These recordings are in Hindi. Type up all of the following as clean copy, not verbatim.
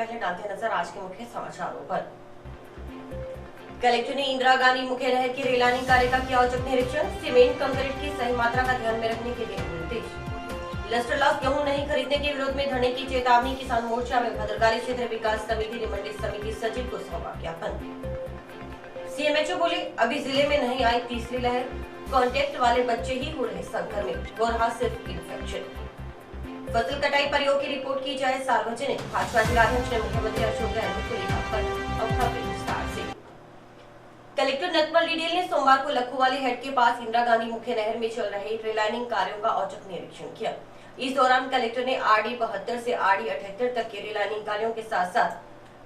पहले डालते हैं नजर आज के मुख्य समाचारों पर। कलेक्टर ने इंदिरा गांधी मुख्य नहर की रेलानिंग कार्य का किया औचक निरीक्षण। सीमेंट कंक्रीट की सही मात्रा का ध्यान में रखने के लिए निर्देश। लस्टर लॉस गेहूं नहीं खरीदने के विरोध में धरने की चेतावनी। किसान मोर्चा में भद्रकाली क्षेत्र विकास समिति ने मंडी समिति सचिव को सौंपा ज्ञापन। सीएमएचओ बोले अभी जिले में नहीं आई तीसरी लहर, कांटेक्ट वाले बच्चे ही हो रहे संक्रमित, हो रहा सिर्फ इन्फेक्शन। फसल कटाई प्रयोग की रिपोर्ट की जाए सार्वजनिक। भाजपा जिलाध्यक्ष ने मुख्यमंत्री अशोक गहलोत को लिखा पत्र। विस्तार से कलेक्टर नटवर डिडेल ने सोमवार को लखोवाली हेड के पास इंदिरा गांधी मुख्य नहर में चल रहे रेलाइनिंग कार्यों का औचक निरीक्षण किया। इस दौरान कलेक्टर ने आरडी 72 से आरडी 78 तक के रेलाइनिंग कार्यों के साथ साथ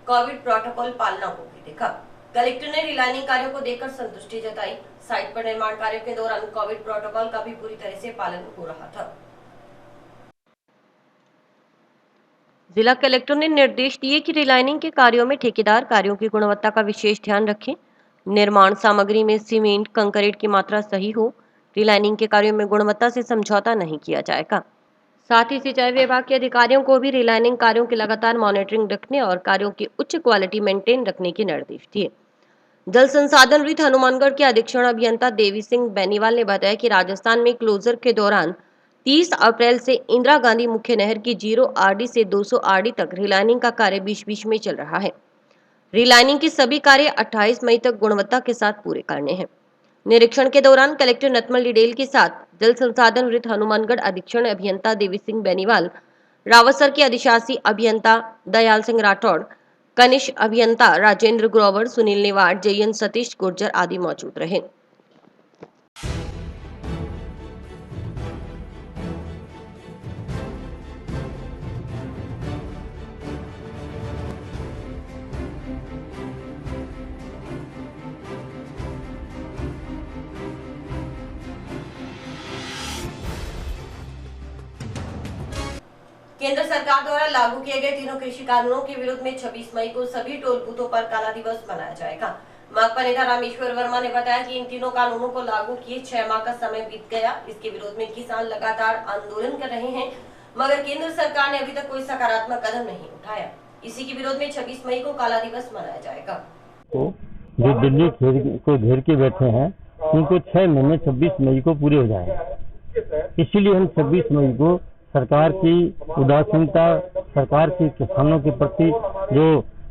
कोविड प्रोटोकॉल पालना को भी देखा। कलेक्टर ने रेलाइनिंग कार्यों को देखकर संतुष्टि जताई। साइट पर निर्माण कार्यों के दौरान कोविड प्रोटोकॉल का भी पूरी तरह से पालन हो रहा था। जिला कलेक्टर ने निर्देश दिए कि रिलाइनिंग के कार्यों में ठेकेदार कार्यों की गुणवत्ता का विशेष ध्यान रखें। निर्माण सामग्री में सीमेंट कंक्रीट की मात्रा सही हो। रिलाइनिंग के कार्यों में गुणवत्ता से समझौता नहीं किया जाएगा। साथ ही सिंचाई विभाग के अधिकारियों को भी रिलाइनिंग कार्यों की लगातार मॉनिटरिंग रखने और कार्यों की उच्च क्वालिटी मेंटेन रखने के निर्देश दिए। जल संसाधन वित्त हनुमानगढ़ के अधीक्षण अभियंता देवी सिंह बेनीवाल ने बताया कि राजस्थान में क्लोजर के दौरान 30 अप्रैल से इंदिरा गांधी मुख्य नहर की 0 आरडी से 200 आरडी तक रिलाइनिंग का कार्य बीच-बीच में चल रहा है। रिलाइनिंग के सभी कार्य 28 मई तक गुणवत्ता के साथ पूरे करने हैं। निरीक्षण के दौरान कलेक्टर नटमल डिडेल के साथ जल संसाधन वृत्त हनुमानगढ़ अधीक्षण अभियंता देवी सिंह बेनीवाल, रावतसर के अधिशासी अभियंता दयाल सिंह राठौड़, कनिष्ठ अभियंता राजेंद्र ग्रोवर, सुनील निवाड़, जयन सतीश गुर्जर आदि मौजूद रहे। केंद्र सरकार द्वारा लागू किए गए तीनों कृषि कानूनों के विरोध में 26 मई को सभी टोल बूथों पर काला दिवस मनाया जाएगा। माकपा नेता रामेश्वर वर्मा ने बताया कि इन तीनों कानूनों को लागू किए 6 माह का समय बीत गया। इसके विरोध में किसान लगातार आंदोलन कर रहे हैं, मगर केंद्र सरकार ने अभी तक कोई सकारात्मक कदम नहीं उठाया। इसी के विरोध में 26 मई को काला दिवस मनाया जाएगा। तो जो दिल्ली को घेर के बैठे हैं उनको 6 महीने 26 मई को पूरे हो जाए। इसीलिए हम 26 मई को सरकार की उदासीनता, सरकार की किसानों के प्रति जो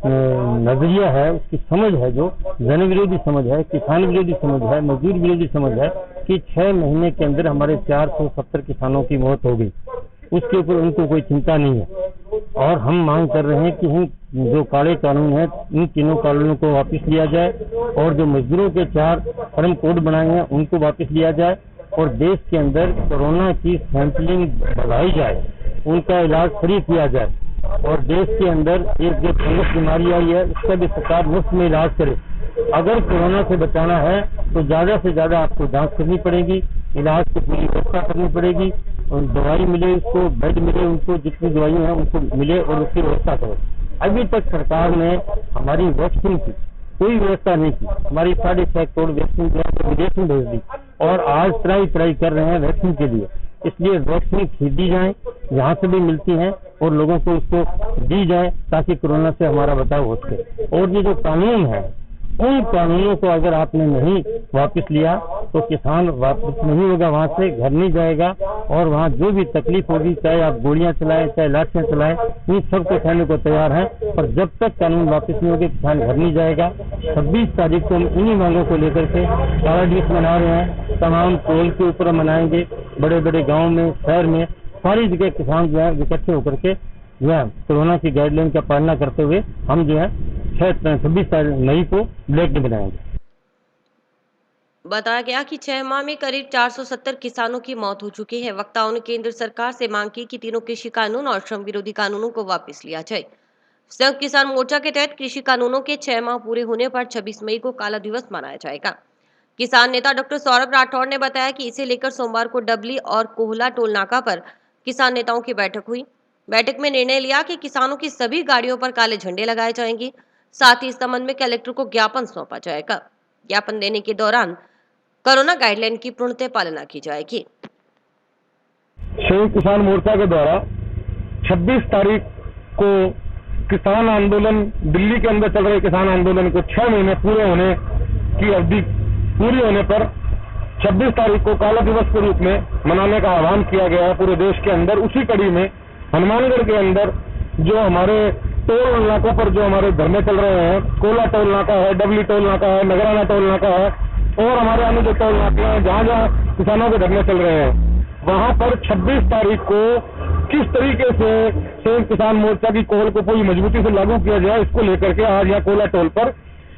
नजरिया है, उसकी समझ है, जो जन विरोधी समझ है, किसान विरोधी समझ है, मजदूर विरोधी समझ है कि 6 महीने के अंदर हमारे 470 किसानों की मौत हो गई, उसके ऊपर उनको कोई चिंता नहीं है। और हम मांग कर रहे हैं कि हम जो काले कानून है इन तीनों कानूनों को वापस लिया जाए और जो मजदूरों के 4 परम कोड बनाए हैं उनको वापस लिया जाए और देश के अंदर कोरोना की सैंपलिंग बढ़ाई जाए, उनका इलाज फ्री किया जाए और देश के अंदर एक जो फंगस बीमारी आई है उसका भी सरकार मुफ्त में इलाज करे। अगर कोरोना से बचाना है तो ज्यादा से ज्यादा आपको जांच करनी पड़ेगी, इलाज की पूरी व्यवस्था करनी पड़ेगी और दवाई मिले, उसको बेड मिले, उनको जितनी दवाइयां हैं उनको मिले और उसकी व्यवस्था करो। अभी तक सरकार ने हमारी वैक्सीन की कोई व्यवस्था नहीं की। हमारी 6.5 करोड़ वैक्सीन विदेश में भेज दी और आज ट्राई कर रहे हैं वैक्सीन के लिए। इसलिए वैक्सीन खरीदी जाए, यहाँ से भी मिलती हैं और लोगों को उसको दी जाए ताकि कोरोना से हमारा बचाव हो सके। और ये जो कानून है उन कानूनों को अगर आपने नहीं वापस लिया तो किसान वापस नहीं होगा, वहां से घर नहीं जाएगा और वहां जो भी तकलीफ होगी, चाहे आप गोलियां चलाएं, चाहे लाठियां चलाएं, इन सबको सहने को तैयार है। पर जब तक कानून वापस नहीं होगा किसान घर नहीं जाएगा। 26 तारीख को हम इन्हीं मांगों को लेकर के काला दिवस मना रहे हैं। तमाम टोल के ऊपर मनाएंगे, बड़े बड़े गाँव में, शहर में, सारी जगह किसान जो है इकट्ठे होकर के जो है कोरोना की गाइडलाइन का पालना करते हुए हम जो है 26 मई को ब्लैक डे बनाएंगे। बताया गया कि 6 माह में करीब 470 किसानों की मौत हो चुकी है। वक्ताओं ने केंद्र सरकार से मांग की कि तीनों कृषि कानून और श्रम विरोधी कानूनों को वापस लिया जाए। संयुक्त किसान मोर्चा के तहत कृषि कानूनों के 6 माह पूरे होने पर 26 मई को काला दिवस मनाया जाएगा। किसान नेता डॉक्टर सौरभ राठौड़ ने बताया कि इसे लेकर सोमवार को डबली और कोहला टोल नाका पर किसान नेताओं की बैठक हुई। बैठक में निर्णय लिया कि किसानों की सभी गाड़ियों पर काले झंडे लगाए जाएंगे। साथ ही इस संबंध में कलेक्टर को ज्ञापन सौंपा जाएगा। ज्ञापन देने के दौरान कोरोना गाइडलाइन की पूर्णतः पालना की जाएगी। संयुक्त किसान मोर्चा के द्वारा 26 तारीख को किसान आंदोलन, दिल्ली के अंदर चल रहे किसान आंदोलन को 6 महीने पूरे होने की अवधि पूरी होने पर 26 तारीख को काला दिवस के रूप में मनाने का आह्वान किया गया है पूरे देश के अंदर। उसी कड़ी में हनुमानगढ़ के अंदर जो हमारे टोल नाकों पर जो हमारे धरने चल रहे हैं, कोला टोल नाका है, डबली टोल नाका है, नगराना टोल नाका है और हमारे अन्य जो टोल नाके हैं जहाँ जहाँ किसानों के धरने चल रहे हैं, वहां पर 26 तारीख को किस तरीके से संयुक्त किसान मोर्चा की कॉल को पूरी मजबूती से लागू किया जाए, इसको लेकर के आज यहाँ कोला टोल पर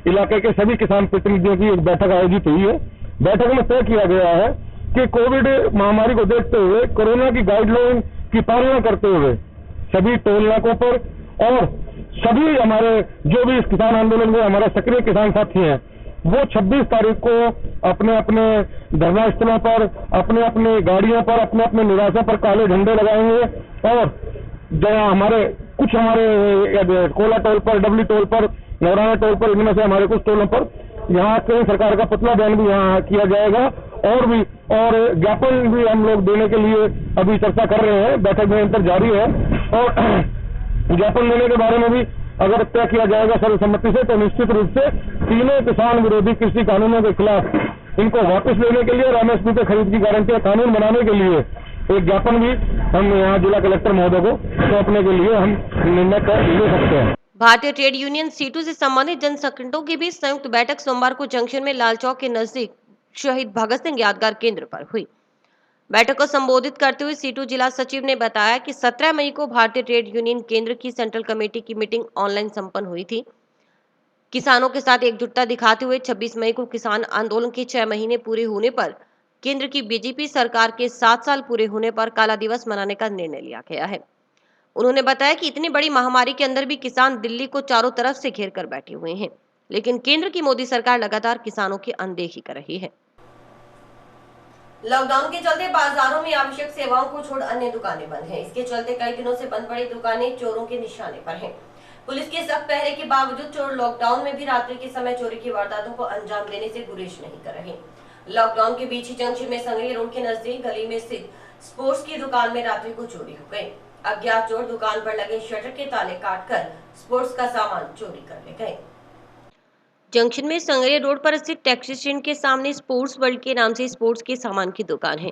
इलाके के सभी किसान प्रतिनिधियों की एक बैठक आयोजित हुई है। बैठक में तय किया गया है कि कोविड महामारी को देखते हुए कोरोना की गाइडलाइन की पालना करते हुए सभी टोल नाकों पर और सभी हमारे जो भी इस किसान आंदोलन में हमारे सक्रिय किसान साथी हैं वो 26 तारीख को अपने अपने धरना स्थलों पर, अपने अपने गाड़ियों पर, अपने अपने निवासों पर काले झंडे लगाएंगे और जहाँ हमारे कुछ हमारे कोला टोल पर, डबली टोल पर, नवराना टोल पर, इनमें से हमारे कुछ टोलों पर यहाँ केंद्र सरकार का पुतला दहन भी यहाँ किया जाएगा और ज्ञापन भी हम लोग देने के लिए अभी चर्चा कर रहे हैं, बैठक निरंतर जारी है और ज्ञापन देने के बारे में भी अगर तय किया जाएगा सर्वसम्मति से तो निश्चित रूप से तीनों किसान विरोधी कृषि कानूनों के खिलाफ इनको वापस लेने के लिए और एमएसपी पे खरीद की गारंटी का कानून बनाने के लिए एक ज्ञापन भी हम यहाँ जिला कलेक्टर महोदय को सौंपने के लिए हम निर्णय ले सकते हैं। भारतीय ट्रेड यूनियन सीटू से संबंधित जन संगठनों की भी संयुक्त बैठक सोमवार को जंक्शन में लाल चौक के नजदीक शहीद भगत सिंह यादगार केंद्र पर हुई। बैठक को संबोधित करते हुए सीटू जिला सचिव ने बताया कि 17 मई को भारतीय ट्रेड यूनियन केंद्र की सेंट्रल कमेटी की मीटिंग ऑनलाइन संपन्न हुई थी। किसानों के साथ एकजुटता दिखाते हुए 26 मई को किसान आंदोलन के 6 महीने पूरे होने पर केंद्र की बीजेपी सरकार के 7 साल पूरे होने पर काला दिवस मनाने का निर्णय लिया गया है। उन्होंने बताया कि इतनी बड़ी महामारी के अंदर भी किसान दिल्ली को चारों तरफ से घेर कर बैठे हुए हैं, लेकिन केंद्र की मोदी सरकार लगातार किसानों की अनदेखी कर रही है। लॉकडाउन के चलते बाजारों में आवश्यक सेवाओं को छोड़ अन्य दुकानें बंद हैं। इसके चलते कई दिनों से बंद पड़ी दुकानें चोरों के निशाने पर हैं। पुलिस के सख्त पहरे के बावजूद चोर लॉकडाउन में भी रात्रि के समय चोरी की वारदातों को अंजाम देने से गुरेज नहीं कर रहे। लॉकडाउन के बीच ही जंक्शन में संगरी रोड के नजदीक गली में स्थित स्पोर्ट्स की दुकान में रात्रि को चोरी हो गई। अज्ञात चोर दुकान पर लगे शटर के ताले काटकर स्पोर्ट्स का सामान चोरी कर ले गए। जंक्शन में संगरिया रोड पर स्थित टैक्सी स्टैंड के सामने स्पोर्ट्स वर्ल्ड के नाम से स्पोर्ट्स के सामान की दुकान है।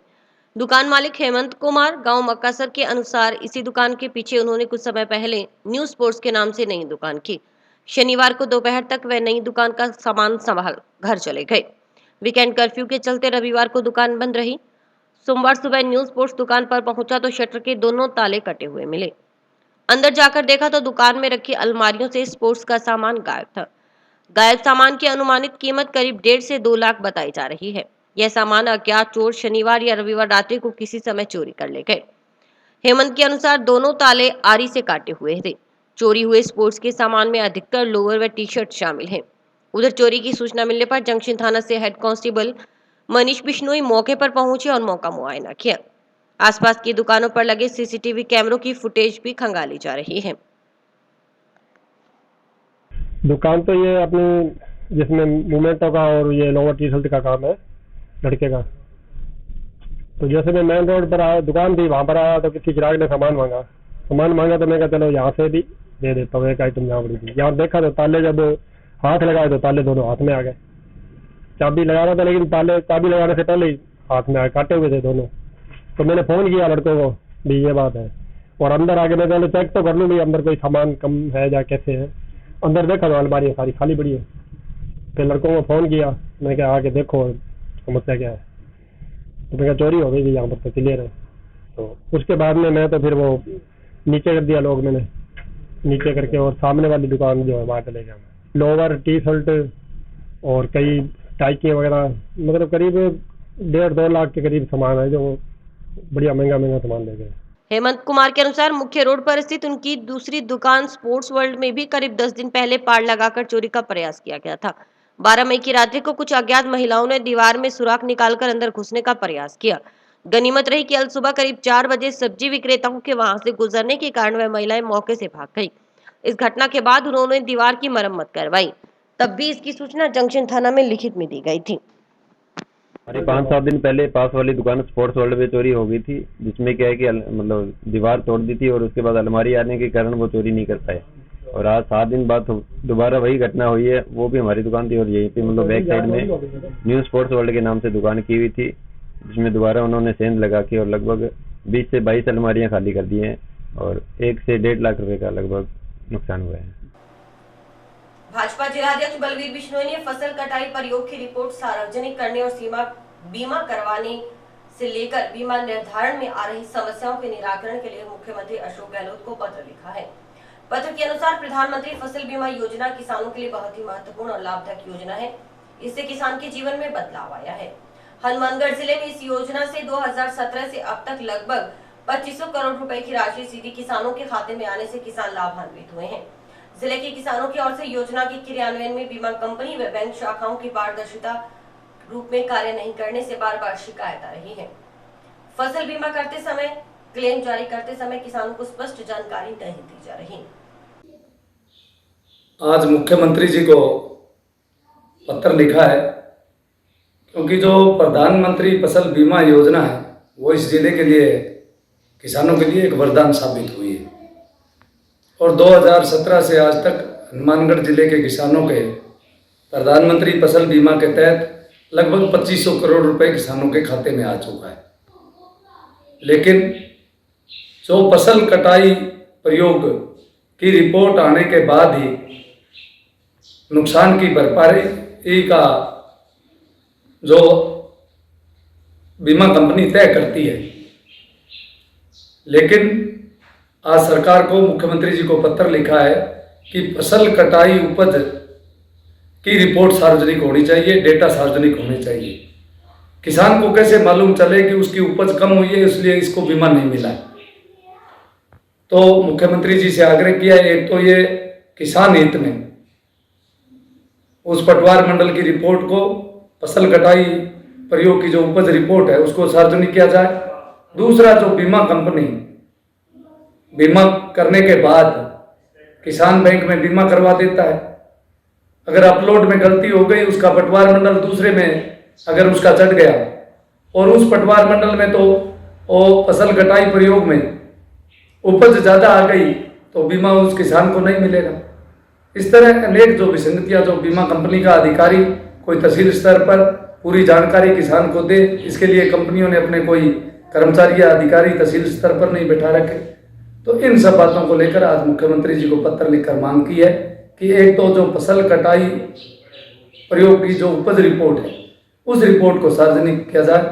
दुकान मालिक हेमंत कुमार गांव मक्कासर के अनुसार इसी दुकान के पीछे उन्होंने कुछ समय पहले न्यू स्पोर्ट्स के नाम से नई दुकान की। शनिवार को दोपहर तक वह नई दुकान का सामान संभाल घर चले गए। वीकेंड कर्फ्यू के चलते रविवार को दुकान बंद रही। सोमवार सुबह न्यू स्पोर्ट्स दुकान पर पहुंचा तो शटर के दोनों ताले कटे हुए मिले। अंदर जाकर देखा तो दुकान में रखी अलमारियों से स्पोर्ट्स का सामान गायब था। गायब सामान की अनुमानित कीमत करीब 1.5 से 2 लाख बताई जा रही है। यह सामान अज्ञात चोर शनिवार या रविवार रात्रि को किसी समय चोरी कर ले गए। हेमंत के अनुसार दोनों ताले आरी से काटे हुए थे। चोरी हुए स्पोर्ट्स के सामान में अधिकतर लोअर व टी शर्ट शामिल हैं। उधर चोरी की सूचना मिलने पर जंक्शन थाना से हेड कांस्टेबल मनीष बिश्नोई मौके पर पहुंचे और मौका मुआयना किया। आसपास की दुकानों पर लगे सीसीटीवी कैमरों की फुटेज भी खंगाली जा रही है। दुकान तो ये अपनी जिसमें मोमेंटो का और ये लोअर टी शर्ट का काम है लड़के का। तो जैसे मैं मेन रोड पर आया, दुकान थी वहां पर आया तो किसी चिराग ने सामान मांगा तो मैं कहा चलो यहाँ से भी दे देता हूँ। एक आइटम यहाँ पड़ी थी, यहाँ देखा तो ताले जब हाथ लगाए तो ताले दोनों हाथ में आ गए। चाबी लगा रहा था लेकिन ताले चाबी लगाने से पहले ही हाथ में आए, काटे हुए थे दोनों। तो मैंने फोन किया लड़कों को भी ये बात है और अंदर आके मैं पहले चेक तो कर लूँ भी अंदर कोई सामान कम है या कैसे है। अंदर देखा तो अलमारी सारी खाली पड़ी है। फिर लड़कों को फोन किया, मैंने कहा आके देखो समस्या क्या है। तो मैं कहा चोरी हो गई थी यहाँ पर तो क्लियर है। तो उसके बाद में मैं तो फिर वो नीचे कर दिया लोग, मैंने नीचे करके और सामने वाली दुकान जो है वहाँ चले गया। लोअर टी शर्ट और कई टाइकियाँ वगैरह, मतलब करीब 1.5-2 लाख के करीब सामान है जो बढ़िया महंगा सामान ले गए। हेमंत कुमार के अनुसार मुख्य रोड पर स्थित उनकी दूसरी दुकान स्पोर्ट्स वर्ल्ड में भी करीब 10 दिन पहले पाड़ लगाकर चोरी का प्रयास किया गया था। 12 मई की रात्रि को कुछ अज्ञात महिलाओं ने दीवार में सुराख निकालकर अंदर घुसने का प्रयास किया। गनीमत रही कि अल सुबह करीब 4 बजे सब्जी विक्रेताओं के वहां से गुजरने के कारण वह महिलाएं मौके से भाग गई। इस घटना के बाद उन्होंने दीवार की मरम्मत करवाई। तब भी इसकी सूचना जंक्शन थाना में लिखित में दी गई थी। अरे 5-7 दिन पहले पास वाली दुकान स्पोर्ट्स वर्ल्ड में चोरी हो गई थी, जिसमें क्या है कि मतलब दीवार तोड़ दी थी और उसके बाद अलमारी आने के कारण वो चोरी नहीं कर पाए। और आज 7 दिन बाद दोबारा वही घटना हुई है। वो भी हमारी दुकान थी और यहीं पे मतलब बैक साइड में न्यू स्पोर्ट्स वर्ल्ड के नाम से दुकान की हुई थी, जिसमें दोबारा उन्होंने सेंध लगा के और लगभग 20 से 22 अलमारियां खाली कर दी हैं और 1 से 1.5 लाख रुपए का लगभग नुकसान हुआ है। भाजपा जिलाध्यक्ष बलवीर बिश्नोई ने फसल कटाई प्रयोग की रिपोर्ट सार्वजनिक करने और बीमा करवाने से लेकर बीमा निर्धारण में आ रही समस्याओं के निराकरण के लिए मुख्यमंत्री अशोक गहलोत को पत्र लिखा है। पत्र के अनुसार प्रधानमंत्री फसल बीमा योजना किसानों के लिए बहुत ही महत्वपूर्ण और लाभदायक योजना है। इससे किसान के जीवन में बदलाव आया है। हनुमानगढ़ जिले में इस योजना से 2017 से अब तक लगभग 2500 करोड़ रुपए की राशि सीधी किसानों के खाते में आने से किसान लाभान्वित हुए हैं। जिले के किसानों की ओर से योजना के क्रियान्वयन में बीमा कंपनी व बैंक शाखाओं की पारदर्शिता रूप में कार्य नहीं करने से बार बार शिकायत आ रही है। फसल बीमा करते समय, क्लेम जारी करते समय किसानों को स्पष्ट जानकारी नहीं दी जा रही। आज मुख्यमंत्री जी को पत्र लिखा है क्योंकि जो प्रधानमंत्री फसल बीमा योजना है वो इस जिले के लिए, किसानों के लिए एक वरदान साबित हुई है और 2017 से आज तक हनुमानगढ़ जिले के किसानों के प्रधानमंत्री फसल बीमा के तहत लगभग 2500 करोड़ रुपए किसानों के खाते में आ चुका है। लेकिन जो फसल कटाई प्रयोग की रिपोर्ट आने के बाद ही नुकसान की भरपाई का जो बीमा कंपनी तय करती है, लेकिन आज सरकार को मुख्यमंत्री जी को पत्र लिखा है कि फसल कटाई उपज की रिपोर्ट सार्वजनिक होनी चाहिए, डेटा सार्वजनिक होने चाहिए। किसान को कैसे मालूम चले कि उसकी उपज कम हुई है इसलिए इसको बीमा नहीं मिला। तो मुख्यमंत्री जी से आग्रह किया है, एक तो ये किसान हित में उस पटवार मंडल की रिपोर्ट को, फसल कटाई प्रयोग की जो उपज रिपोर्ट है उसको सार्वजनिक किया जाए। दूसरा, जो बीमा कंपनी बीमा करने के बाद किसान बैंक में बीमा करवा देता है, अगर अपलोड में गलती हो गई, उसका पटवार मंडल दूसरे में अगर उसका चढ़ गया और उस पटवार मंडल में तो वो फसल कटाई प्रयोग में उपज ज़्यादा आ गई तो बीमा उस किसान को नहीं मिलेगा। इस तरह अनेक जो विसंगतियाँ जो बीमा कंपनी का अधिकारी कोई तहसील स्तर पर पूरी जानकारी किसान को दे, इसके लिए कंपनियों ने अपने कोई कर्मचारी या अधिकारी तहसील स्तर पर नहीं बैठा रखे। तो इन सब बातों को लेकर आज मुख्यमंत्री जी को पत्र लिखकर मांग की है कि एक तो जो फसल कटाई प्रयोग की जो उपज रिपोर्ट है उस रिपोर्ट को सार्वजनिक किया जाए,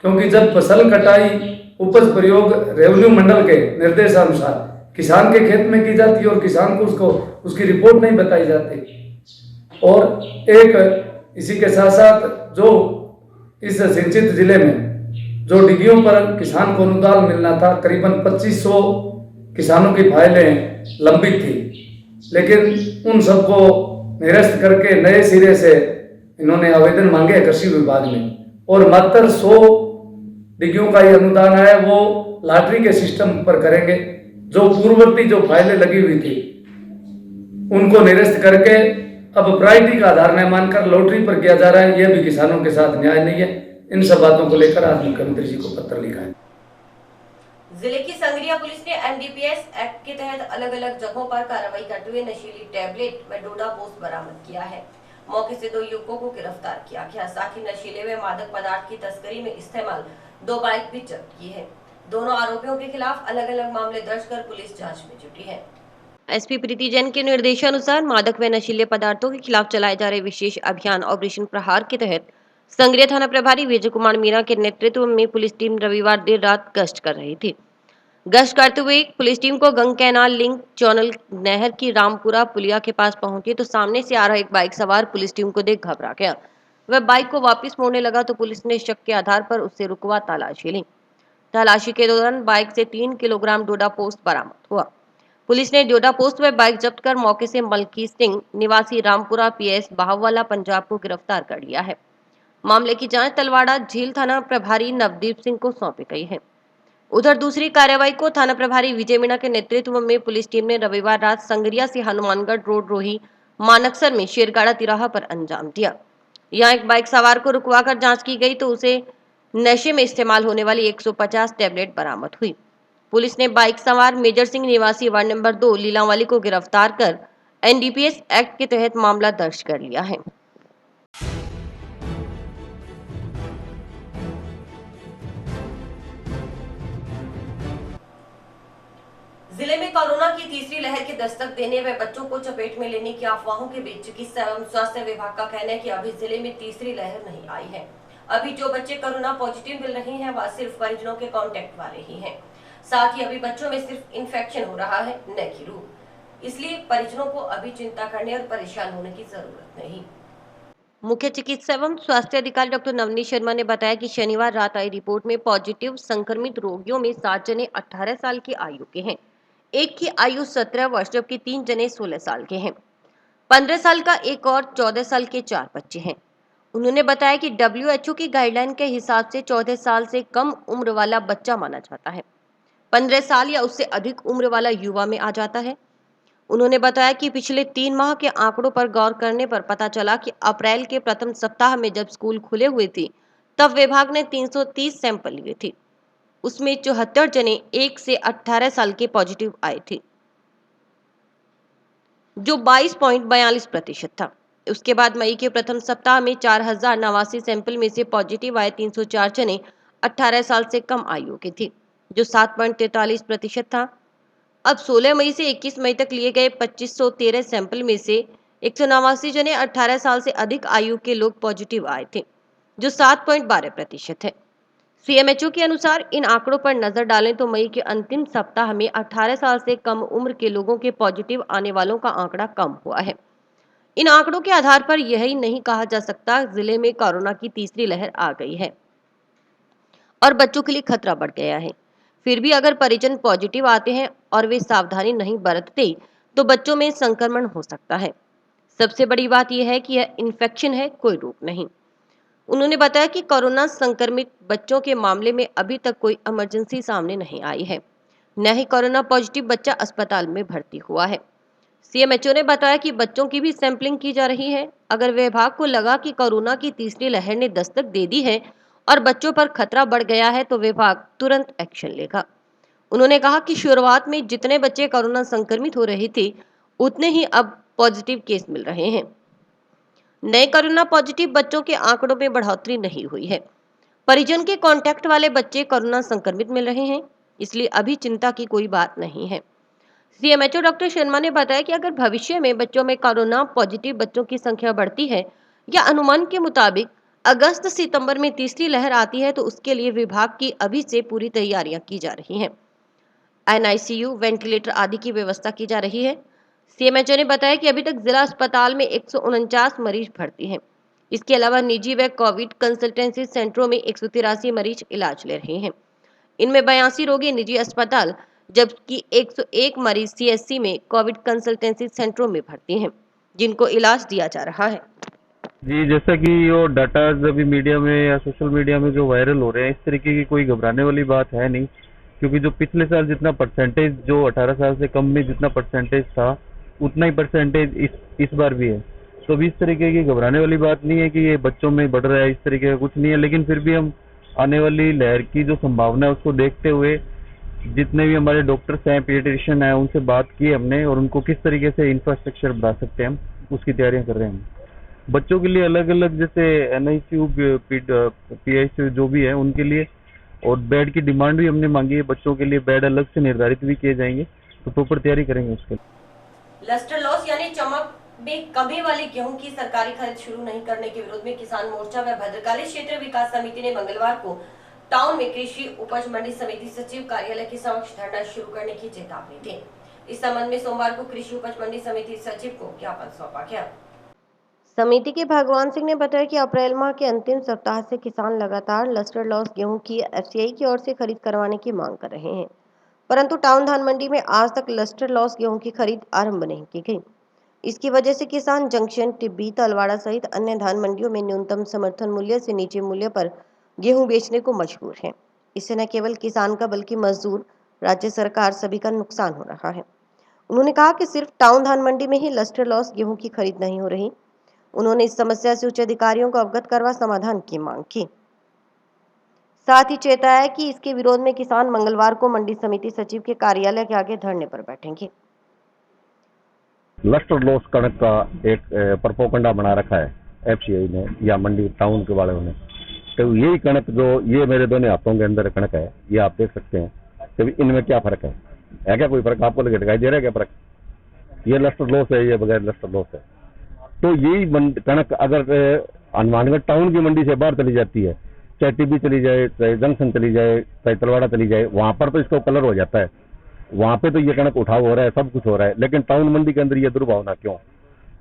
क्योंकि जब फसल कटाई उपज प्रयोग रेवेन्यू मंडल के निर्देशानुसार किसान के खेत में की जाती है और किसान को उसकी रिपोर्ट नहीं बताई जाती। और एक इसी के साथ साथ जो इस सिंचित जिले में जो डिग्गियों पर किसान को अनुदान मिलना था, करीबन 2500 किसानों की फाइलें लंबित थी, लेकिन उन सबको निरस्त करके नए सिरे से इन्होंने आवेदन मांगे कृषि विभाग में और मात्र 100 डिग्गियों का ये अनुदान है वो लॉटरी के सिस्टम पर करेंगे। जो पूर्ववर्ती जो फाइलें लगी हुई थी उनको निरस्त करके अब प्रायोरिटी का आधार न मानकर लॉटरी पर किया जा रहा है। यह भी किसानों के साथ न्याय नहीं है। इन सब बातों को लेकर आज मुख्यमंत्री जी को पत्र लिखा है। जिले की संगरिया पुलिस ने एनडीपीएस एक्ट के तहत अलग अलग जगहों पर कार्रवाई करते हुए नशीली टैबलेट व डोडा पोस्ट बरामद किया है। मौके से 2 युवकों को गिरफ्तार किया गया। साथ ही नशीले व मादक पदार्थ की तस्करी में इस्तेमाल 2 बाइक भी जब्त की है। दोनों आरोपियों के खिलाफ अलग अलग मामले दर्ज कर पुलिस जांच में जुटी है। एसपी प्रीति जैन के निर्देशानुसार मादक व नशीले पदार्थों के खिलाफ चलाए जा रहे विशेष अभियान ऑपरेशन प्रहार के तहत संगरिया थाना प्रभारी विजय कुमार मीणा के नेतृत्व में पुलिस टीम रविवार देर रात गश्त कर रही थी। गश्त करते हुए पुलिस टीम को गंग कैनाल लिंक चौनल नहर की रामपुरा पुलिया के पास पहुंची तो सामने से आ रहा एक बाइक सवार पुलिस टीम को देख घबरा गया। वह बाइक को वापस मोड़ने लगा तो पुलिस ने शक के आधार पर उससे रुकवा तलाशी ली। तलाशी के दौरान बाइक से 3 किलोग्राम डोडा पोस्ट बरामद हुआ। पुलिस ने डोडा पोस्ट व बाइक जब्त कर मौके से मलकी सिंह निवासी रामपुरा पीएस बाहवाला पंजाब को गिरफ्तार कर लिया है। मामले की जांच तलवाड़ा झील थाना प्रभारी नवदीप सिंह को सौंपी गई है। उधर दूसरी कार्रवाई को थाना प्रभारी विजय मीणा के नेतृत्व में पुलिस टीम ने रविवार रात संगरिया से हनुमानगढ़ रोड रोही मानकसर में शेरगाड़ा तिराहा पर अंजाम दिया। यहाँ एक बाइक सवार को रुकवाकर जांच की गई तो उसे नशे में इस्तेमाल होने वाली 150 टैबलेट बरामद हुई। पुलिस ने बाइक सवार मेजर सिंह निवासी वार्ड नंबर 2 लीलावाली को गिरफ्तार कर एनडीपीएस एक्ट के तहत मामला दर्ज कर लिया है। जिले में कोरोना की तीसरी लहर की दस्तक देने व बच्चों को चपेट में लेने की अफवाहों के बीच चिकित्सा एवं स्वास्थ्य विभाग का कहना है कि अभी जिले में तीसरी लहर नहीं आई है। अभी जो बच्चे कोरोना पॉजिटिव मिल रहे हैं वह सिर्फ परिजनों के कांटेक्ट वाले ही हैं। साथ ही अभी बच्चों में सिर्फ इन्फेक्शन हो रहा है, न कि रोग। इसलिए परिजनों को अभी चिंता करने और परेशान होने की जरूरत नहीं। मुख्य चिकित्सा एवं स्वास्थ्य अधिकारी डॉक्टर नवनीत शर्मा ने बताया कि शनिवार रात आई रिपोर्ट में पॉजिटिव संक्रमित रोगियों में 7 जने 18 साल की आयु के हैं, एक की आयु 17 वर्ष जबकि 3 जने 16 साल के हैं। 15 साल का एक और 14 साल के 4 बच्चे हैं। उन्होंने बताया कि WHO की गाइडलाइन के हिसाब से 14 साल से कम उम्र वाला बच्चा माना जाता है, 15 साल या उससे अधिक उम्र वाला युवा में आ जाता है। उन्होंने बताया कि पिछले 3 माह के आंकड़ों पर गौर करने पर पता चला कि अप्रैल के प्रथम सप्ताह में जब स्कूल खुले हुए थे तब विभाग ने 330 सैंपल लिए थे। उसमें 74 जने 1 से 18 साल के पॉजिटिव आए थे, जो 22.42% था। उसके बाद मई के प्रथम सप्ताह में 4089 सैंपल में से पॉजिटिव आए 304 जने 18 साल से कम आयु के थे, जो 7.43% था। अब 16 मई से 21 मई तक लिए गए 2513 सैंपल में से 189 जने 18 साल से अधिक आयु के लोग पॉजिटिव आए थे, जो 7.12% है। सीएमएचओ के अनुसार इन आंकड़ों पर नजर डालें तो मई के अंतिम सप्ताह में 18 साल से कम उम्र के लोगों के पॉजिटिव आने वालों का आंकड़ा कम हुआ है। इन आंकड़ों के आधार पर यही नहीं कहा जा सकता जिले में कोरोना की तीसरी लहर आ गई है और बच्चों के लिए खतरा बढ़ गया है। फिर भी अगर परिजन पॉजिटिव आते हैं और वे सावधानी नहीं बरतते तो बच्चों में संक्रमण हो सकता है। सबसे बड़ी बात यह है कि यह इन्फेक्शन है, कोई रोग नहीं। उन्होंने बताया कि कोरोना संक्रमित बच्चों के मामले में अभी तक कोई इमरजेंसी सामने नहीं आई है, न ही कोरोना पॉजिटिव बच्चा अस्पताल में भर्ती हुआ है। सीएमएचओ ने बताया कि बच्चों की भी सैंपलिंग की जा रही है। अगर विभाग को लगा कि कोरोना की तीसरी लहर ने दस्तक दे दी है और बच्चों पर खतरा बढ़ गया है तो विभाग तुरंत एक्शन लेगा। उन्होंने कहा कि शुरुआत में जितने बच्चे कोरोना संक्रमित हो रहे थे उतने ही अब पॉजिटिव केस मिल रहे हैं। नए कोरोना पॉजिटिव बच्चों के आंकड़ों में बढ़ोतरी नहीं हुई है। परिजन के कांटेक्ट वाले बच्चे कोरोना संक्रमित मिल रहे हैं, इसलिए अभी चिंता की कोई बात नहीं है। सीएमएचओ डॉक्टर शर्मा ने बताया कि अगर भविष्य में बच्चों में कोरोना पॉजिटिव बच्चों की संख्या बढ़ती है या अनुमान के मुताबिक अगस्त सितंबर में तीसरी लहर आती है तो उसके लिए विभाग की अभी से पूरी तैयारियां की जा रही हैं। एनआईसीयू, वेंटिलेटर आदि की व्यवस्था की जा रही है। सीएमएचओ ने बताया कि अभी तक जिला अस्पताल में 149 मरीज भर्ती हैं। इसके अलावा निजी व कोविड कंसल्टेंसी सेंटरों में 183 मरीज इलाज ले रहे हैं। इनमें 82 रोगी निजी अस्पताल जबकि 101 मरीज सीएससी में कोविड कंसल्टेंसी सेंटरों में भर्ती हैं, जिनको इलाज दिया जा रहा है। जी, जैसा कि वो डाटा अभी मीडिया में या सोशल मीडिया में जो वायरल हो रहे हैं, इस तरीके की कोई घबराने वाली बात है नहीं, क्योंकि जो पिछले साल जितना परसेंटेज जो 18 साल से कम में जितना परसेंटेज था उतना ही परसेंटेज इस बार भी है। तो अभी इस तरीके की घबराने वाली बात नहीं है कि ये बच्चों में बढ़ रहा है, इस तरीके का कुछ नहीं है। लेकिन फिर भी हम आने वाली लहर की जो संभावना है उसको देखते हुए जितने भी हमारे डॉक्टर्स हैं, पीडियाट्रिशियन हैं, उनसे बात की हमने और उनको किस तरीके से इंफ्रास्ट्रक्चर बढ़ा सकते हैं हम उसकी तैयारियां कर रहे हैं। बच्चों के लिए अलग अलग जैसे एनआईसीयू, पीआईसीयू जो भी है उनके लिए, और बेड की डिमांड भी हमने मांगी है। बच्चों के लिए बेड अलग से निर्धारित भी किए जाएंगे, तो प्रॉपर तैयारी करेंगे उसके लिए। लस्टर लॉस यानी चमक में कमी वाली गेहूं की सरकारी खरीद शुरू नहीं करने के विरोध में किसान मोर्चा व भद्रकाली क्षेत्र विकास समिति ने मंगलवार को टाउन में कृषि उपज मंडी समिति सचिव कार्यालय के समक्ष धरना शुरू करने की चेतावनी दी। इस संबंध में सोमवार को कृषि उपज मंडी समिति सचिव को ज्ञापन सौंपा गया। समिति के भगवान सिंह ने बताया कि अप्रैल माह के अंतिम सप्ताह से किसान लगातार लस्टर लॉस गेहूं की एफसीआई की ओर से खरीद करवाने की मांग कर रहे हैं, परंतु टाउन धान मंडी में आज तक लस्टर लॉस गेहूं की खरीद आरंभ नहीं की गई। इसकी वजह से किसान जंक्शन, टिब्बी, तलवाड़ा सहित अन्य धान मंडियों में न्यूनतम समर्थन मूल्य से नीचे मूल्य पर गेहूं बेचने को मजबूर है। इससे न केवल किसान का बल्कि मजदूर, राज्य सरकार सभी का नुकसान हो रहा है। उन्होंने कहा कि सिर्फ टाउन धान मंडी में ही लस्टर लॉस गेहूं की खरीद नहीं हो रही। उन्होंने इस समस्या से उच्च अधिकारियों को अवगत करवा समाधान की मांग की। साथ ही चेताया कि इसके विरोध में किसान मंगलवार को मंडी समिति सचिव के कार्यालय के आगे धरने पर बैठेंगे। लस्टर लॉस कणक का एक प्रोपोगंडा बना रखा है एफसीआई ने या मंडी टाउन के वालों ने। तो यही कणक जो ये मेरे दोनों हाथों के अंदर कणक है, ये आप देख सकते हैं कि इनमें क्या फर्क है क्या कोई फर्क आपको लगे दिखाई दे रहा है क्या फर्क? ये लस्टर लॉस है, ये बगैर लस्टर लॉस है। तो यही कणक अगर हनुमानगढ़ टाउन की मंडी से बाहर चली जाती है, चाहे टीबी चली जाए, चाहे जंक्शन चली जाए, चाहे तलवाड़ा चली जाए, वहां पर तो इसका कलर हो जाता है, वहां पे तो ये कणक उठाव हो रहा है, सब कुछ हो रहा है। लेकिन टाउन मंडी के अंदर ये दुर्भावना क्यों?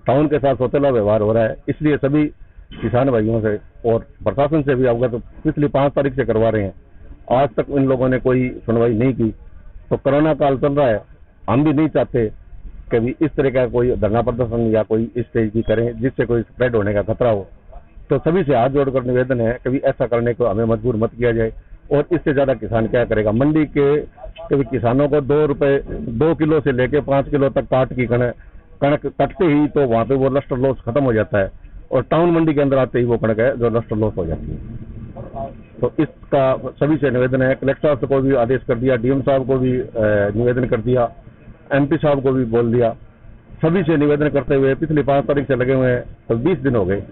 टाउन के साथ सौतेला व्यवहार हो रहा है। इसलिए सभी किसान भाइयों से और प्रशासन से भी अवगत पिछली 5 तारीख से करवा रहे हैं, आज तक इन लोगों ने कोई सुनवाई नहीं की। तो कोरोना काल चल रहा है, हम भी नहीं चाहते कभी इस तरह का कोई धरना प्रदर्शन या कोई इस तरह की करें जिससे कोई स्प्रेड होने का खतरा हो। तो सभी से हाथ जोड़कर निवेदन है कभी ऐसा करने को हमें मजबूर मत किया जाए। और इससे ज्यादा किसान क्या करेगा? मंडी के कभी किसानों को 2 रुपए 2 किलो से लेके 5 किलो तक काट की कणक कटते ही तो वहां पे वो लस्टर लॉस खत्म हो जाता है, और टाउन मंडी के अंदर आते ही वो कणक है जो लस्टर लॉस हो जाती है। तो इसका सभी से निवेदन है। कलेक्टर साहब को भी आदेश कर दिया, डीएम साहब को भी निवेदन कर दिया, एमपी साहब को भी बोल दिया। सभी से निवेदन करते हुए पिछली 5 तारीख से लगे हुए हैं, तो 20 दिन हो गए।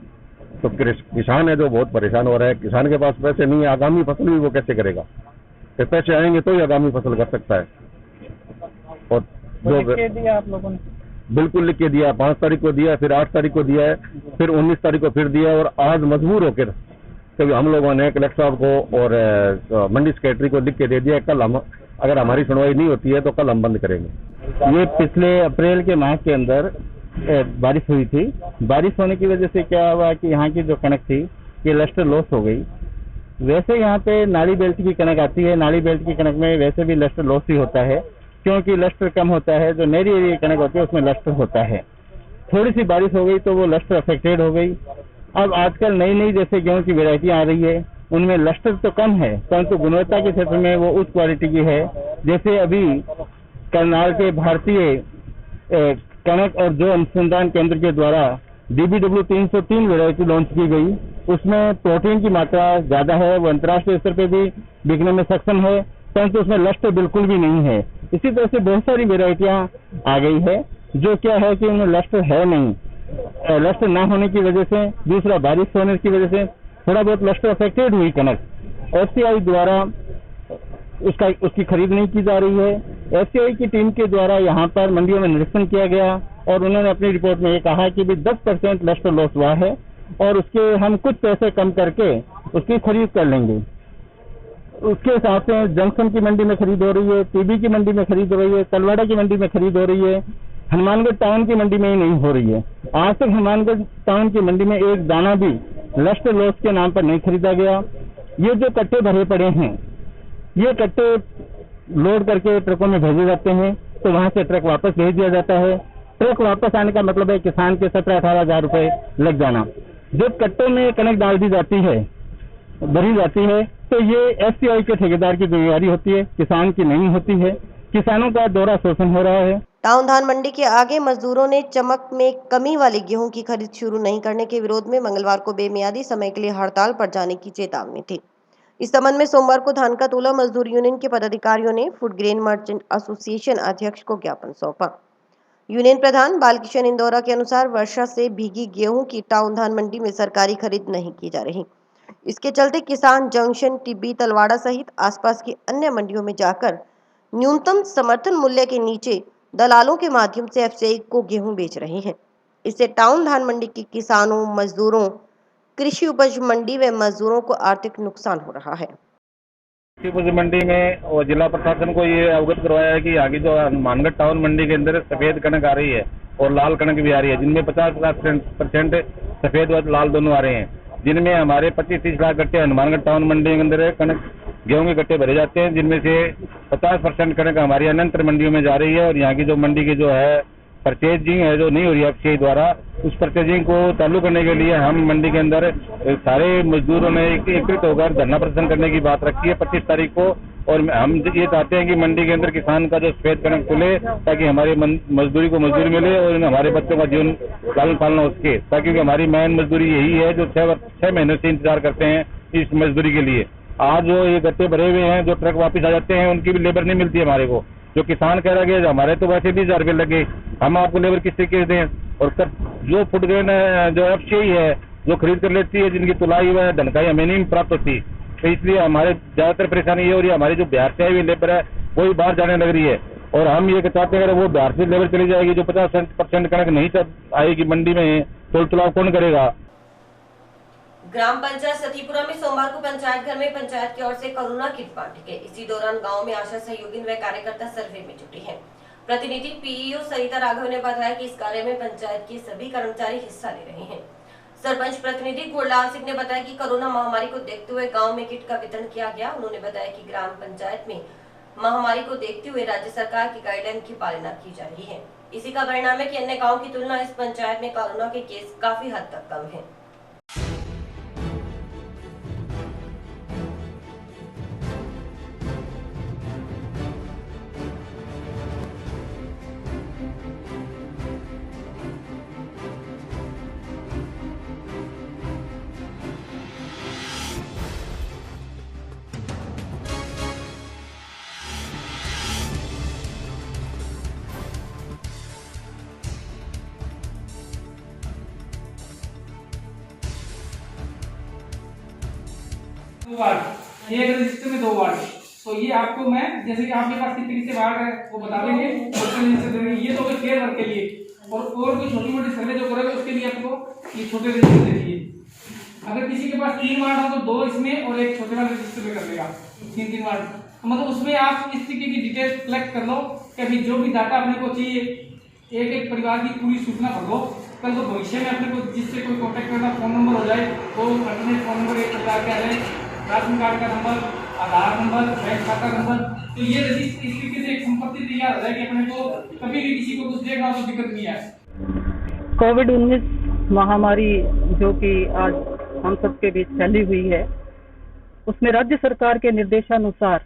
तो किसान है जो बहुत परेशान हो रहा है। किसान के पास पैसे नहीं है, आगामी फसल भी वो कैसे करेगा? तो पैसे आएंगे तो ही आगामी फसल कर सकता है। और जो दिया आप लोगों ने? बिल्कुल लिख के दिया, 5 तारीख को दिया, फिर 8 तारीख को दिया है, फिर 19 तारीख को फिर दिया, और आज मजबूर होकर कभी हम लोगों ने कलेक्टर साहब को और मंडी सेक्रेटरी को लिख के दे दिया। कल हम अगर हमारी सुनवाई नहीं होती है तो कल हम बंद करेंगे। ये पिछले अप्रैल के माह के अंदर बारिश हुई थी। बारिश होने की वजह से क्या हुआ कि यहाँ की जो कणक थी ये लस्टर लॉस हो गई। वैसे यहाँ पे नाली बेल्ट की कणक आती है, नाली बेल्ट की कणक में वैसे भी लस्टर लॉस ही होता है, क्योंकि लस्टर कम होता है। जो नहरी एरिया की कणक होती है उसमें लस्टर होता है। थोड़ी सी बारिश हो गई तो वो लस्टर अफेक्टेड हो गई। अब आजकल नई नई जैसे गेहूं की वैरायटी आ रही है, उनमें लस्टर तो कम है परंतु गुणवत्ता के क्षेत्र में वो उच्च क्वालिटी की है। जैसे अभी करनाल के भारतीय कणक और जो अनुसंधान केंद्र के द्वारा DBW 303 वैरायटी लॉन्च की गई, उसमें प्रोटीन की मात्रा ज्यादा है, वो अंतर्राष्ट्रीय स्तर पे भी बिकने में सक्षम है, परंतु उसमें लस्टर बिल्कुल भी नहीं है। इसी तरह से बहुत सारी वैरायटियां आ गई है जो क्या है कि उनमें लस्टर है नहीं। लस्टर ना होने की वजह से, दूसरा बारिश होने की वजह से थोड़ा बहुत लस्टर अफेक्टेड हुई कणक FCI द्वारा उसकी खरीद नहीं की जा रही है। FCI की टीम के द्वारा यहाँ पर मंडियों में निरीक्षण किया गया और उन्होंने अपनी रिपोर्ट में ये कहा कि भी 10% लस्टर लॉस हुआ है और उसके हम कुछ पैसे कम करके उसकी खरीद कर लेंगे। उसके हिसाब से जंक्शन की मंडी में खरीद हो रही है, टीबी की मंडी में खरीद हो रही है, तलवाड़ा की मंडी में खरीद हो रही है, हनुमानगढ़ टाउन की मंडी में ही नहीं हो रही है। आज तक हनुमानगढ़ टाउन की मंडी में एक दाना भी लस्टर लॉस के नाम पर नहीं खरीदा गया। ये जो कट्टे भरे पड़े हैं, ये कट्टे लोड करके ट्रकों में भेजे जाते हैं, तो वहां से ट्रक वापस भेज दिया जाता है। ट्रक वापस आने का मतलब है किसान के 17-18 हजार रुपए लग जाना। जब कट्टों में कणक डाल दी जाती है, भरी जाती है, तो ये FCI के ठेकेदार की जिम्मेदारी होती है, किसान की नहीं होती है। किसानों का दोहरा शोषण हो रहा है। टाउन धान मंडी के आगे मजदूरों ने चमक में कमी वाले गेहूं की खरीद शुरू नहीं करने के विरोध में मंगलवार को बेमियादी समय के लिए हड़ताल पर जाने की चेतावनी थी। इस संबंध में सोमवार को धान का तोला मजदूर यूनियन के पदाधिकारियों ने फूड ग्रेन मर्चेंट एसोसिएशन अध्यक्ष को ज्ञापन सौंपा। यूनियन प्रधान बालकिशन इंदौरा के अनुसार वर्षा से भीगी गेहूं की टाउन धान मंडी में सरकारी खरीद नहीं की जा रही। इसके चलते किसान जंक्शन, टिब्बी, तलवाड़ा सहित आसपास की अन्य मंडियों में जाकर न्यूनतम समर्थन मूल्य के नीचे दलालों के माध्यम से FCI को गेहूं बेच रहे हैं। इससे टाउन धान मंडी के किसानों, मजदूरों, कृषि उपज मंडी व मजदूरों को आर्थिक नुकसान हो रहा है। कृषि उपज मंडी में और जिला प्रशासन को ये अवगत करवाया है कि आगे जो हनुमानगढ़ टाउन मंडी के अंदर सफेद कणक आ रही है और लाल कणक भी आ रही है, जिनमें 50% सफेद व लाल दोनों आ रहे हैं, जिनमें हमारे 25-30 लाख गट्टे हनुमानगढ़ टाउन मंडी के अंदर कणक गेहूं के गट्टे भरे जाते हैं, जिनमें से 50% कणक हमारी अनंतर मंडियों में जा रही है। और यहाँ की जो मंडी की जो है परचेजिंग है जो नहीं हो रही है FCI द्वारा, उस परचेजिंग को चालू करने के लिए हम मंडी के अंदर सारे मजदूरों ने एकत्रित होकर धरना प्रदर्शन करने की बात रखी है 25 तारीख को। और हम ये चाहते हैं कि मंडी के अंदर किसान का जो सफेद कणक खुले, ताकि हमारे मजदूरी को मजदूरी मिले और हमारे बच्चों का जीवन लालन पालन हो सके। ताकि हमारी मेन मजदूरी यही है जो 6 महीने से इंतजार करते हैं इस मजदूरी के लिए। आज जो ये गट्टे भरे हुए हैं, जो ट्रक वापस आ जाते हैं, उनकी भी लेबर नहीं मिलती है हमारे को। जो किसान कह रहा है कि हमारे तो वैसे 20,000 रुपये लगे, हम आपको लेबर किस तरीके से दें। और जो फूड ग्रेन जो एफसीआई है जो खरीद कर लेती है, जिनकी तुलाई व धनकाई हमें नहीं प्राप्त होती, तो इसलिए हमारे ज़्यादातर परेशानी ये हो रही है। हमारी जो बिहार से आई हुई लेबर है वो भी बाहर जाने लग रही है, और हम ये चाहते हैं अगर वो बिहार से लेबर चली जाएगी, जो 50% कणक नहीं आएगी मंडी में, तो तुलाव कौन करेगा। ग्राम पंचायत सतीपुरा में सोमवार को पंचायत घर में पंचायत की ओर से कोरोना किट बांटे गए। इसी दौरान गांव में आशा सहयोगी व कार्यकर्ता सर्वे में जुटे हैं। प्रतिनिधि पीईओ सरिता राघव ने बताया कि इस कार्य में पंचायत के सभी कर्मचारी हिस्सा ले रहे हैं। सरपंच प्रतिनिधि गुरलाल सिंह ने बताया कि कोरोना महामारी को देखते हुए गांव में किट का वितरण किया गया। उन्होंने बताया कि ग्राम पंचायत में महामारी को देखते हुए राज्य सरकार की गाइडलाइन की पालना की जा रही है। इसी का परिणाम है कि अन्य गाँव की तुलना इस पंचायत में कोरोना के केस काफी हद तक कम है। वार्ड, एक रजिस्टर में 2 वार्ड। तो ये आपको मैं जैसे कि आपके पास कितने कितने वार्ड है वो बता देंगे, ये तो फेयर वर्क के लिए, और कोई छोटी मोटी सर्वे जो करेगा उसके लिए आपको ये छोटे रजिस्टर दे दिए। अगर किसी के पास 3 वार्ड हो तो 2 इसमें और एक छोटे वाले रजिस्टर में कर देगा, 3 वार्ड। तो मतलब उसमें आप इस तरीके की डिटेल कलेक्ट कर लो कि अभी जो भी डाटा अपने को चाहिए, एक परिवार की पूरी सूचना भर लो। कल को भविष्य में अपने को जिससे कोई कॉन्टेक्ट करना फोन नंबर हो जाए तो अल्टरनेट फोन नंबर एक प्रकार का है, राशन कार्ड का नंबर, आधार नंबर, बैंक खाता नंबर। तो ये रजिस्टर इस तरीके से एक संपत्ति तैयार हो जाए कि अपने को कभी भी किसी को कुछ देखना हो तो दिक्कत नहीं आए। कोविड-19 महामारी जो कि आज हम सबके बीच फैली हुई है, उसमें राज्य सरकार के निर्देशानुसार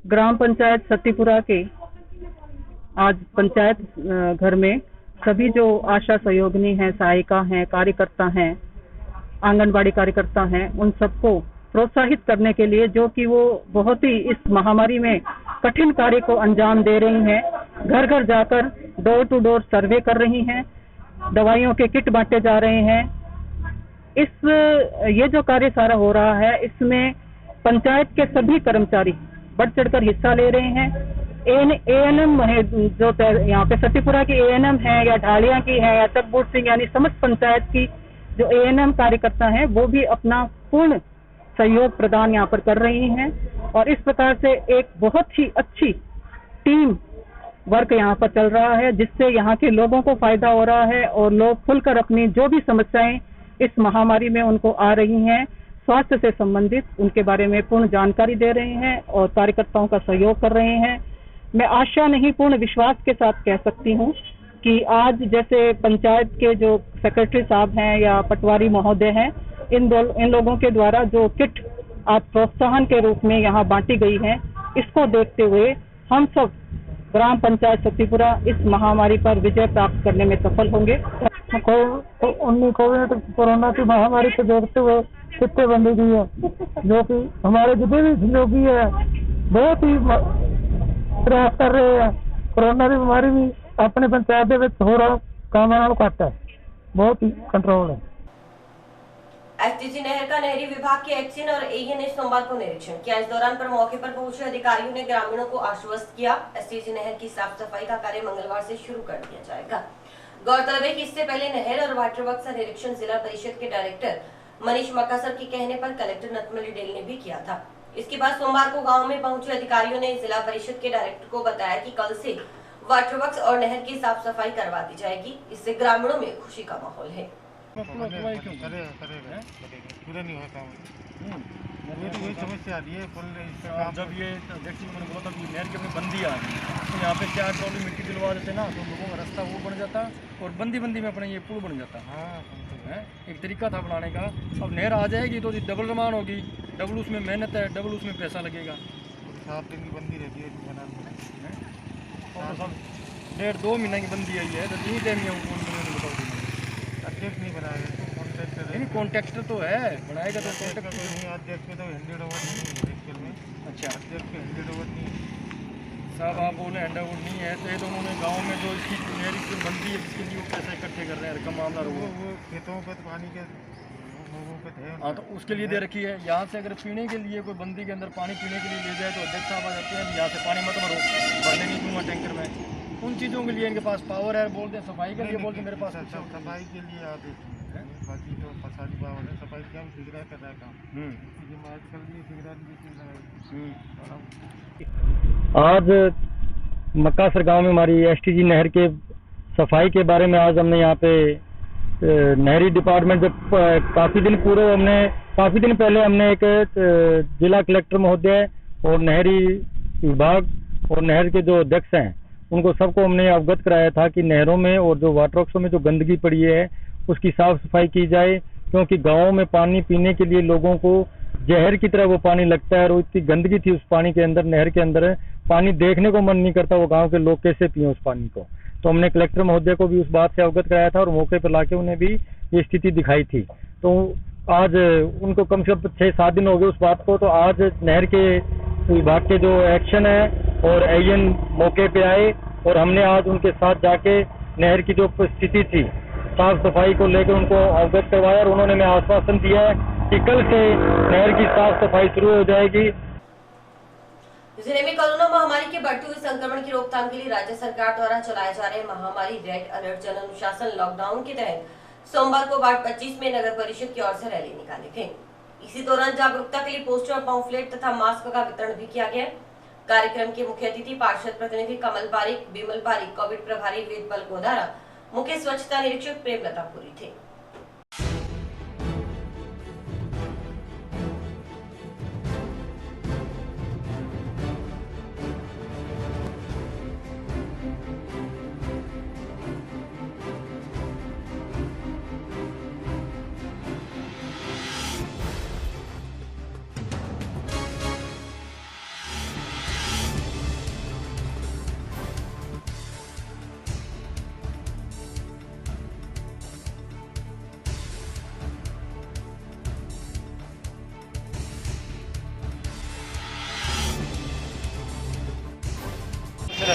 ग्राम पंचायत सतीपुरा के आज पंचायत घर में सभी जो आशा सहयोगिनी हैं, सहायिका हैं, कार्यकर्ता हैं, आंगनबाड़ी कार्यकर्ता हैं, उन सबको प्रोत्साहित करने के लिए जो कि वो बहुत ही इस महामारी में कठिन कार्य को अंजाम दे रही हैं, घर घर जाकर डोर टू डोर सर्वे कर रही हैं, दवाइयों के किट बांटे जा रहे हैं। ये जो कार्य सारा हो रहा है, इसमें पंचायत के सभी कर्मचारी बढ़ चढ़कर हिस्सा ले रहे हैं। एएनएम है जो यहाँ पे सतीपुरा की एएनएम है या ढालिया की है या तकबूर सिंह, यानी समस्त पंचायत की जो एएनएम कार्यकर्ता हैं वो भी अपना पूर्ण सहयोग प्रदान यहाँ पर कर रही हैं। और इस प्रकार से एक बहुत ही अच्छी टीम वर्क यहाँ पर चल रहा है, जिससे यहाँ के लोगों को फायदा हो रहा है और लोग खुलकर अपनी जो भी समस्याएं इस महामारी में उनको आ रही हैं, स्वास्थ्य से संबंधित उनके बारे में पूर्ण जानकारी दे रहे हैं और कार्यकर्ताओं का सहयोग कर रहे हैं। मैं आशा नहीं पूर्ण विश्वास के साथ कह सकती हूँ कि आज जैसे पंचायत के जो सेक्रेटरी साहब हैं या पटवारी महोदय हैं, इन लोगों के द्वारा जो किट आज प्रोत्साहन के रूप में यहाँ बांटी गई है, इसको देखते हुए हम सब ग्राम पंचायत सतीपुरा इस महामारी पर विजय प्राप्त करने में सफल होंगे। कोविड कोरोना की महामारी को देखते हुए किट्टे बंदी गई है, जो कि हमारे जितने भी सहयोगी है बहुत ही प्रयास कर रहे हैं। कोरोना की बीमारी भी अपने पंचायत में थोड़ा काम घट है, बहुत ही कंट्रोल है। एसटीसी नहर का नहरी विभाग के एक्शन और एईए ने सोमवार को निरीक्षण किया। इस दौरान पर मौके पर पहुंचे अधिकारियों ने ग्रामीणों को आश्वस्त किया, एसटीसी नहर की साफ सफाई का कार्य मंगलवार से शुरू कर दिया जाएगा। गौरतलब है कि इससे पहले नहर और वाटर वर्क्स का निरीक्षण जिला परिषद के डायरेक्टर मनीष मकासर के कहने पर कलेक्टर नतमली डेल ने भी किया था। इसके बाद सोमवार को गाँव में पहुंचे अधिकारियों ने जिला परिषद के डायरेक्टर को बताया कि कल से वाटर वर्क्स और नहर की साफ सफाई करवा दी जाएगी। इससे ग्रामीणों में खुशी का माहौल है। पूरा नहीं होता वही समस्या आ रही है। जब ये देखिए मैंने बोला था नहर की अपनी बंदी आ गई, तो यहाँ पे 4 ट्रॉली मिट्टी दिलवा देते ना, तो लोगों का रास्ता वो बन जाता और बंदी में अपने ये पुल बन जाता है। एक तरीका था बनाने का। अब नहर आ जाएगी तो डबल रमान होगी, डबल उसमें मेहनत है, डबल उसमें पैसा लगेगा। 7 दिन की बंदी रहती है और सब 1.5-2 महीने की बंदी आई है, तो यही टाइम अध्यक्ष नहीं बनाया, कॉन्ट्रैक्टर तो है बनाएगा, तो कॉन्ट्रैक्टर नहीं, अध्यक्ष में तो 100 ओवर नहीं है में। अच्छा, अध्यक्ष 100 ओवर नहीं है। साहब आप बोले हैंडआउट नहीं है, तो ये दोनों ने गाँव में जो इसकी नहर की बनती है इसके लिए वो पैसे इकट्ठे कर रहे हैं, रकम मामला वो खेतों पे तो पानी के लोगों पे थे। हाँ, तो उसके लिए दे रखी है। यहाँ से अगर पीने के लिए कोई बंदी के अंदर पानी पीने के लिए ले जाए तो अध्यक्ष साहब आ जाते हैं, यहाँ से पानी मत भरो, भरने नहीं दूंगा टैंकर में। उन चीज़ों के लिए इनके पास पावर है, बोलते हैं सफाई के लिए, बोलते मेरे पास अच्छा सफाई के लिए आते हैं, बाकी तो फसादी पावर है, सफाई क्या ठेकेदार कर रहा है काम। आज मक्कासर गांव में हमारी एसटीजी नहर के सफाई के बारे में आज हमने यहाँ पे नहरी डिपार्टमेंट जब काफ़ी दिन पहले हमने एक जिला कलेक्टर महोदय और नहरी विभाग और नहर के जो अध्यक्ष हैं उनको सबको हमने अवगत कराया था कि नहरों में और जो वाटर वर्क्सों में जो गंदगी पड़ी है उसकी साफ सफाई की जाए, क्योंकि गाँव में पानी पीने के लिए लोगों को जहर की तरह वो पानी लगता है और इतनी गंदगी थी उस पानी के अंदर, नहर के अंदर पानी देखने को मन नहीं करता, वो गांव के लोग कैसे पिए उस पानी को। तो हमने कलेक्टर महोदय को भी उस बात से अवगत कराया था और मौके पर लाके उन्हें भी ये स्थिति दिखाई थी। तो आज उनको कम से कम 6-7 दिन हो गए उस बात को। तो आज नहर के विभाग के जो एक्शन है और AN मौके पे आए और हमने आज उनके साथ जाके नहर की जो स्थिति थी साफ सफाई को लेकर उनको अवगत करवाया और उन्होंने हमें आश्वासन दिया है कि कल से नहर की साफ सफाई शुरू हो जाएगी। जिले में कोरोना महामारी के बढ़ते हुए संक्रमण की रोकथाम के लिए राज्य सरकार द्वारा चलाए जा रहे महामारी रेड अलर्ट जन अनुशासन लॉकडाउन के तहत सोमवार को वार्ड 25 में नगर परिषद की ओर से रैली निकाली गई। इसी दौरान जागरूकता के लिए पोस्टर और पॉम्फलेट तथा मास्क का वितरण भी किया गया। कार्यक्रम के मुख्य अतिथि पार्षद प्रतिनिधि कमल पारिक, बिमल पारिक, कोविड प्रभारी वेदबल गोदारा, मुख्य स्वच्छता निरीक्षक प्रेमलता पुरी थे।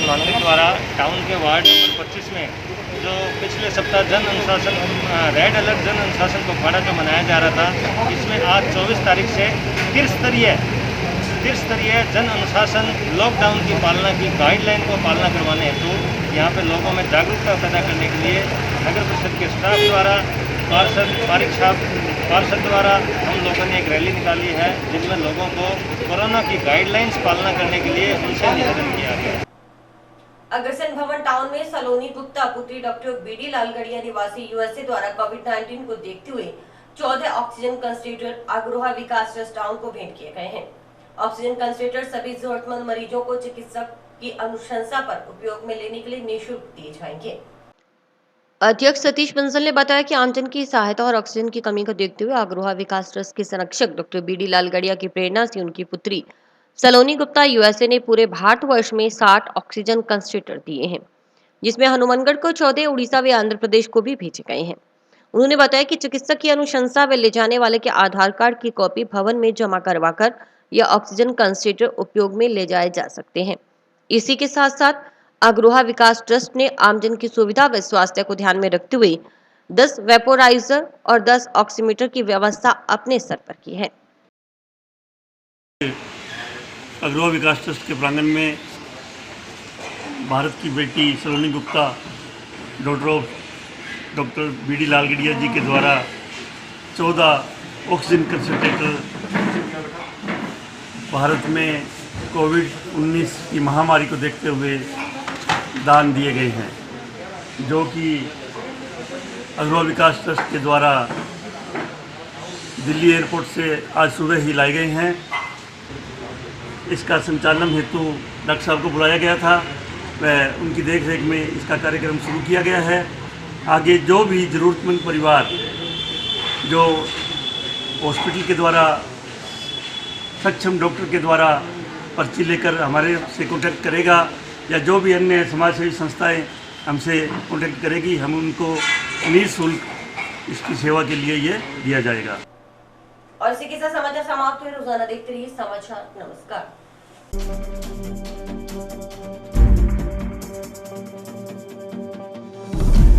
नागरिक द्वारा टाउन के वार्ड नंबर 25 में जो पिछले सप्ताह जन अनुशासन रेड अलर्ट जन अनुशासन पखवाड़ा जो मनाया जा रहा था, इसमें आज 24 तारीख से त्रिस्तरीय जन अनुशासन लॉकडाउन की पालना की गाइडलाइन को पालना करवाने हेतु यहाँ पे लोगों में जागरूकता पैदा करने के लिए नगर परिषद के स्टाफ द्वारा पार्षद द्वारा हम लोगों ने एक रैली निकाली है, जिसमें लोगों को कोरोना की गाइडलाइंस पालना करने के लिए उनसे निवेदन किया गया। अग्रसेन भवन टाउन में सलोनी गुप्ता पुत्री डॉक्टर बीडी लालगढ़िया निवासी USA द्वारा कोविड-19 को देखते हुए 14 ऑक्सीजन कंसंट्रेटर अग्रोहा विकास ट्रस्ट टाउन को भेंट किए गए हैं। ऑक्सीजन कंसंट्रेटर सभी जरूरतमंद मरीजों को चिकित्सक की अनुशंसा पर उपयोग में लेने के लिए निःशुल्क दिए जाएंगे। अध्यक्ष सतीश बंसल ने बताया कि आमजन की सहायता और ऑक्सीजन की कमी को देखते हुए अग्रोहा विकास ट्रस्ट के संरक्षक डॉक्टर बीडी लालगढ़िया की प्रेरणा से उनकी पुत्री सलोनी गुप्ता USA ने पूरे भारतवर्ष में 60 ऑक्सीजन कंसंट्रेटर दिए हैं, जिसमें हनुमानगढ़ को 14, उड़ीसा व आंध्र प्रदेश को भी भेजे गए हैं। उन्होंने बताया कि चिकित्सक की अनुशंसा व ले जाने वाले के आधार कार्ड की कॉपी भवन में जमा करवाकर या ऑक्सीजन कंसंट्रेटर उपयोग में ले जाए जा सकते हैं। इसी के साथ साथ अग्रोहा विकास ट्रस्ट ने आमजन की सुविधा व स्वास्थ्य को ध्यान में रखते हुए 10 वेपोराइजर और 10 ऑक्सीमीटर की व्यवस्था अपने स्तर पर की है। अग्रोहा विकास ट्रस्ट के प्रांगण में भारत की बेटी सलोनी गुप्ता डॉक्टर बीडी लालगढ़िया जी के द्वारा 14 ऑक्सीजन कंसंट्रेटर भारत में कोविड-19 की महामारी को देखते हुए दान दिए गए हैं, जो कि अग्रोहा विकास ट्रस्ट के द्वारा दिल्ली एयरपोर्ट से आज सुबह ही लाए गए हैं। इसका संचालन हेतु डॉक्टर साहब को बुलाया गया था, वह उनकी देखरेख में इसका कार्यक्रम शुरू किया गया है। आगे जो भी ज़रूरतमंद परिवार जो हॉस्पिटल के द्वारा सक्षम डॉक्टर के द्वारा पर्ची लेकर हमारे से कॉन्टैक्ट करेगा या जो भी अन्य समाजसेवी संस्थाएं हमसे कॉन्टैक्ट करेगी, हम उनको निःशुल्क इसकी सेवा के लिए ये दिया जाएगा। और इसी के साथ समाचार समाप्त हुए। रोजाना देखते रहिए समाचार। नमस्कार।